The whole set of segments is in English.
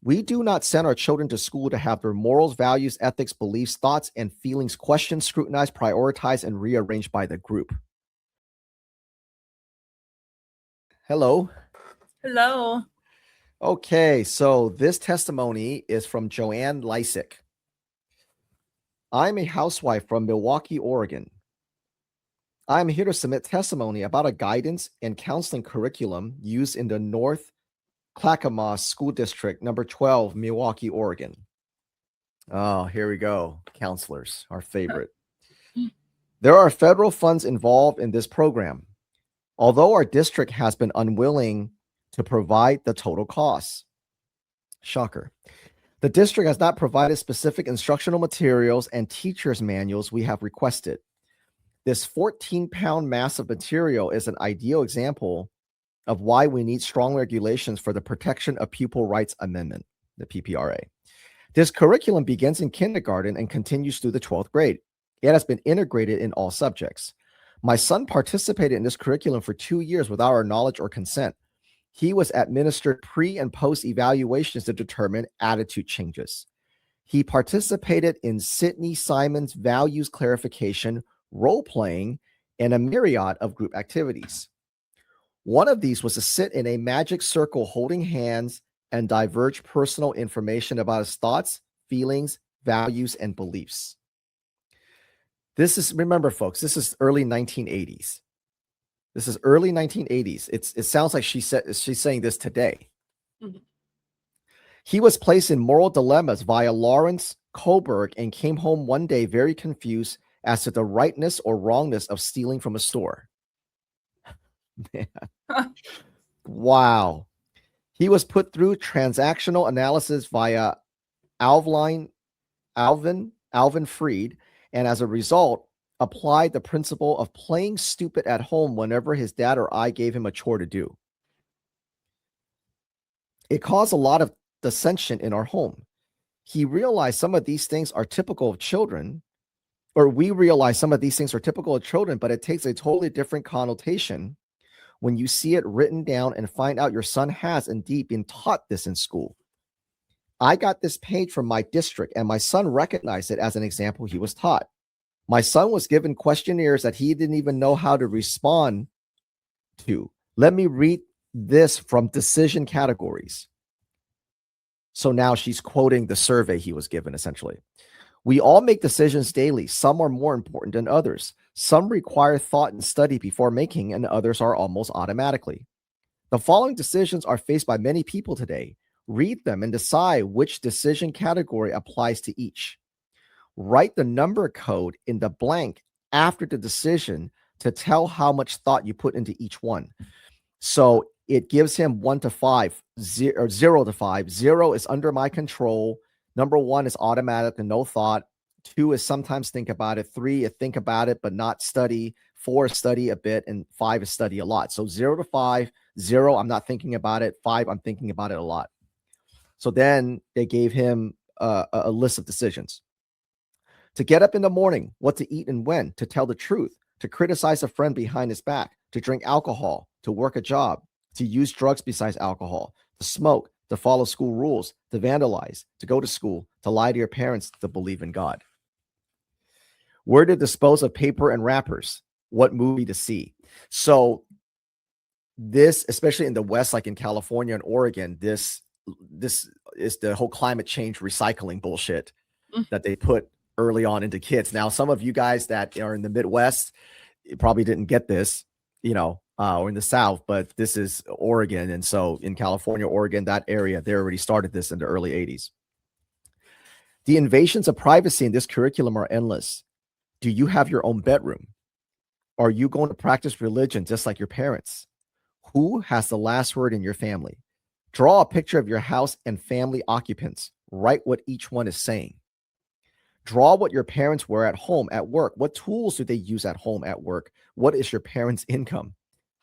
We do not send our children to school to have their morals, values, ethics, beliefs, thoughts, and feelings questioned, scrutinized, prioritized, and rearranged by the group. Hello. Hello. Okay, so this testimony is from Joanne Lisac. I'm a housewife from Milwaukie, Oregon. I'm here to submit testimony about a guidance and counseling curriculum used in the North Clackamas School District, number 12, Milwaukie, Oregon. Oh, here we go. Counselors, our favorite. There are federal funds involved in this program, although our district has been unwilling to provide the total costs. Shocker. The district has not provided specific instructional materials and teachers' manuals we have requested. This 14-pound mass of material is an ideal example of why we need strong regulations for the Protection of Pupil Rights Amendment, the PPRA. This curriculum begins in kindergarten and continues through the 12th grade. It has been integrated in all subjects. My son participated in this curriculum for 2 years without our knowledge or consent. He was administered pre- and post-evaluations to determine attitude changes. He participated in Sidney Simon's values clarification, role-playing, and a myriad of group activities. One of these was to sit in a magic circle holding hands and diverge personal information about his thoughts, feelings, values, and beliefs. This is, remember, folks, this is early 1980s. This is early 1980s. It sounds like she's saying this today. Mm-hmm. He was placed in moral dilemmas via Lawrence Kohlberg and came home one day very confused as to the rightness or wrongness of stealing from a store. Man. Wow. He was put through transactional analysis via Alvin Fried, and as a result, applied the principle of playing stupid at home whenever his dad or I gave him a chore to do. It caused a lot of dissension in our home. He realized some of these things are typical of children, or we realize some of these things are typical of children, but it takes a totally different connotation when you see it written down and find out your son has indeed been taught this in school. I got this page from my district, and my son recognized it as an example he was taught. My son was given questionnaires that he didn't even know how to respond to. Let me read this from decision categories. So now she's quoting the survey he was given, essentially. We all make decisions daily. Some are more important than others. Some require thought and study before making, and others are almost automatically. The following decisions are faced by many people today. Read them and decide which decision category applies to each. Write the number code in the blank after the decision to tell how much thought you put into each one. So it gives him 1 to 5, 0 to 5. 0 is under my control. Number 1 is automatic and no thought. 2 is sometimes think about it. 3 is think about it but not study. 4 is study a bit, and 5 is study a lot. So 0 to 5, 0, I'm not thinking about it. 5, I'm thinking about it a lot. So then they gave him a list of decisions. To get up in the morning, what to eat and when, to tell the truth, to criticize a friend behind his back, to drink alcohol, to work a job, to use drugs besides alcohol, to smoke, to follow school rules, to vandalize, to go to school, to lie to your parents, to believe in God. Where to dispose of paper and wrappers, what movie to see. So this, especially in the West, like in California and Oregon, this is the whole climate change recycling bullshit that they put early on into kids. Now, some of you guys that are in the Midwest probably didn't get this, or in the South, but this is Oregon. And so in California, Oregon, that area, they already started this in the early 80s. The invasions of privacy in this curriculum are endless. Do you have your own bedroom? Are you going to practice religion just like your parents? Who has the last word in your family? Draw a picture of your house and family occupants. Write what each one is saying. Draw what your parents wear at home, at work. What tools do they use at home, at work? What is your parents' income?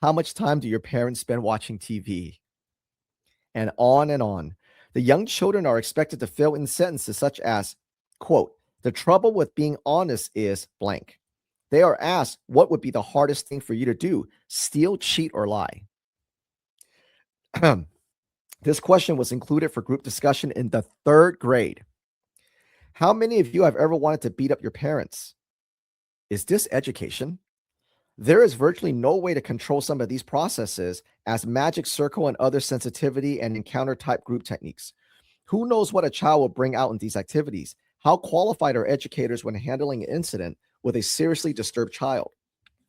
How much time do your parents spend watching TV? And on and on. The young children are expected to fill in sentences such as, quote, the trouble with being honest is blank. They are asked, what would be the hardest thing for you to do? Steal, cheat, or lie? This question was included for group discussion in the 3rd grade. How many of you have ever wanted to beat up your parents? Is this education? There is virtually no way to control some of these processes as magic circle and other sensitivity and encounter type group techniques. Who knows what a child will bring out in these activities? How qualified are educators when handling an incident with a seriously disturbed child?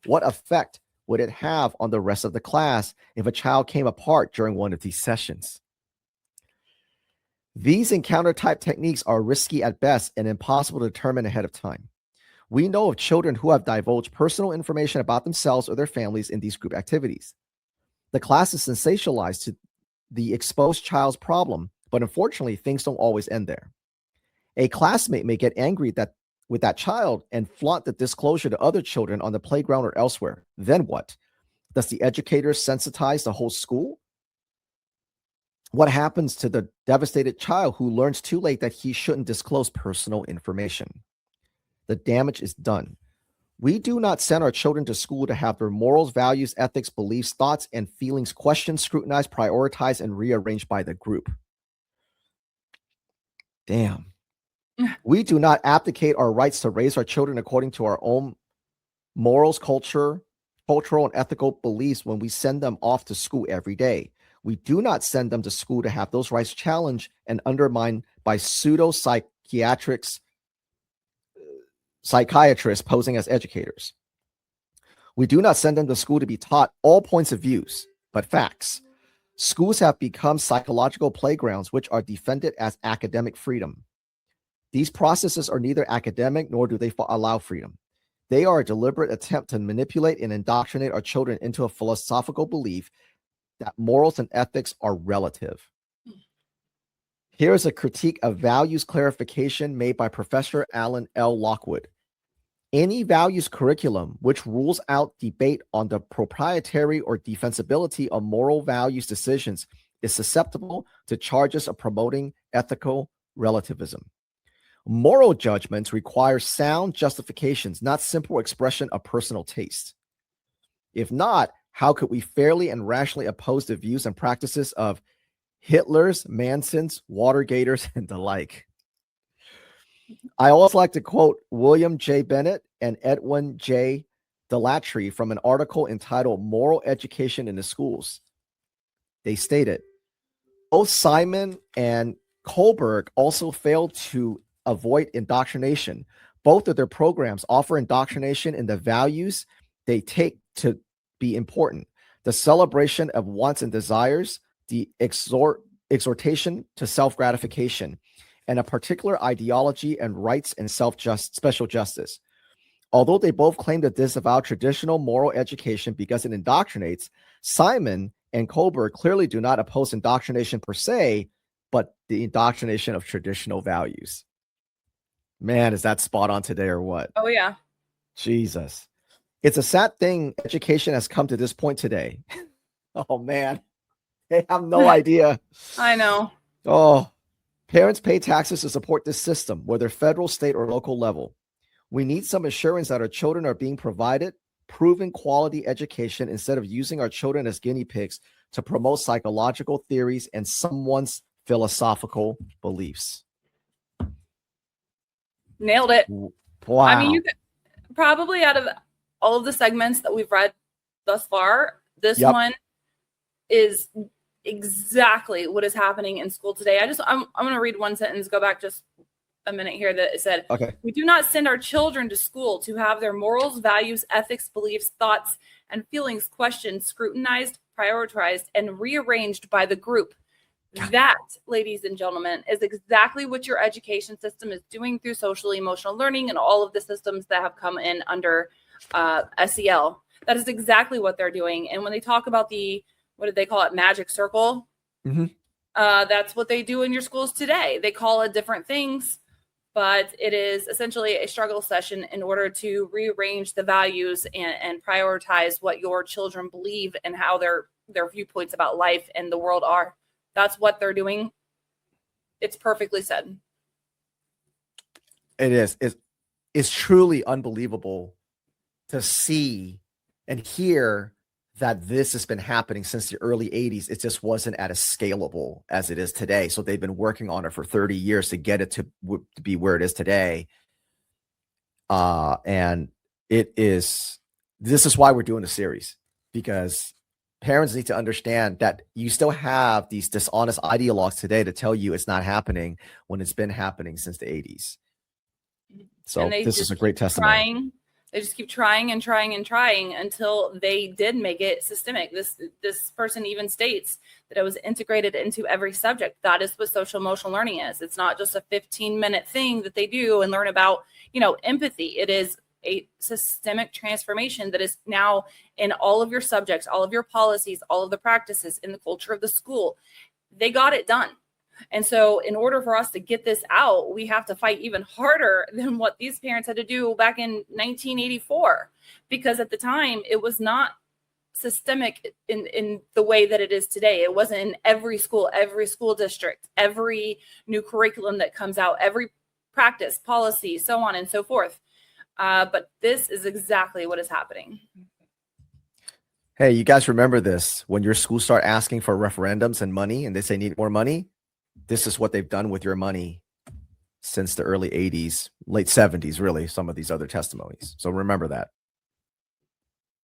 What effect would it have on the rest of the class if a child came apart during one of these sessions? These encounter type techniques are risky at best and impossible to determine ahead of time. We know of children who have divulged personal information about themselves or their families in these group activities. The class is sensationalized to the exposed child's problem, but unfortunately, things don't always end there. A classmate may get angry with that child and flaunt the disclosure to other children on the playground or elsewhere. Then what? Does the educator sensitize the whole school? What happens to the devastated child who learns too late that he shouldn't disclose personal information? The damage is done. We do not send our children to school to have their morals, values, ethics, beliefs, thoughts, and feelings questioned, scrutinized, prioritized, and rearranged by the group. Damn. We do not abdicate our rights to raise our children according to our own morals, cultural, and ethical beliefs when we send them off to school every day. We do not send them to school to have those rights challenged and undermined by psychiatrists posing as educators. We do not send them to school to be taught all points of views, but facts. Schools have become psychological playgrounds which are defended as academic freedom. These processes are neither academic nor do they allow freedom. They are a deliberate attempt to manipulate and indoctrinate our children into a philosophical belief that morals and ethics are relative. Here is a critique of values clarification made by Professor Alan L. Lockwood. Any values curriculum which rules out debate on the proprietary or defensibility of moral values decisions is susceptible to charges of promoting ethical relativism. Moral judgments require sound justifications, not simple expression of personal taste. If not, how could we fairly and rationally oppose the views and practices of Hitlers, Mansons, Watergators, and the like? I also like to quote William J. Bennett and Edwin J. Delatry from an article entitled Moral Education in the Schools. They stated, both Simon and Kohlberg also failed to avoid indoctrination. Both of their programs offer indoctrination in the values they take to be important: the celebration of wants and desires, the exhortation to self-gratification, and a particular ideology and rights and special justice. Although they both claim to disavow traditional moral education because it indoctrinates, Simon and Kohlberg clearly do not oppose indoctrination per se, but the indoctrination of traditional values. Man, is that spot on today or what? Oh, yeah. Jesus. It's a sad thing education has come to this point today. Oh, man. They have no idea. I know. Oh, parents pay taxes to support this system, whether federal, state, or local level. We need some assurance that our children are being provided proven quality education instead of using our children as guinea pigs to promote psychological theories and someone's philosophical beliefs. Nailed it. Wow. I mean, you could probably, out of all of the segments that we've read thus far, this one is exactly what is happening in school today. I'm going to read one sentence, go back just a minute here, that it said, okay, we do not send our children to school to have their morals, values, ethics, beliefs, thoughts, and feelings questioned, scrutinized, prioritized, and rearranged by the group. That, ladies and gentlemen, is exactly what your education system is doing through social emotional learning and all of the systems that have come in under SEL. That is exactly what they're doing. And when they talk about what did they call it? Magic circle. Mm-hmm. That's what they do in your schools today. They call it different things, but it is essentially a struggle session in order to rearrange the values and prioritize what your children believe and how their viewpoints about life and the world are. That's what they're doing. It's perfectly said. It is. It's truly unbelievable to see and hear that this has been happening since the early 80s. It just wasn't as scalable as it is today. So they've been working on it for 30 years to get it to be where it is today. And this is why we're doing the series, because parents need to understand that you still have these dishonest ideologues today to tell you it's not happening when it's been happening since the 80s. So this is a great testimony. They just keep trying and trying and trying until they did make it systemic. This person even states that it was integrated into every subject. That is what social emotional learning is. It's not just a 15-minute thing that they do and learn about, empathy. It is a systemic transformation that is now in all of your subjects, all of your policies, all of the practices in the culture of the school. They got it done. And so in order for us to get this out, we have to fight even harder than what these parents had to do back in 1984, because at the time it was not systemic in the way that it is today. It wasn't in every school district, every new curriculum that comes out, every practice, policy, so on and so forth. But this is exactly what is happening. Hey, you guys remember this? When your schools start asking for referendums and money and they say need more money, this is what they've done with your money since the early 80s, late 70s, really, some of these other testimonies. So remember that.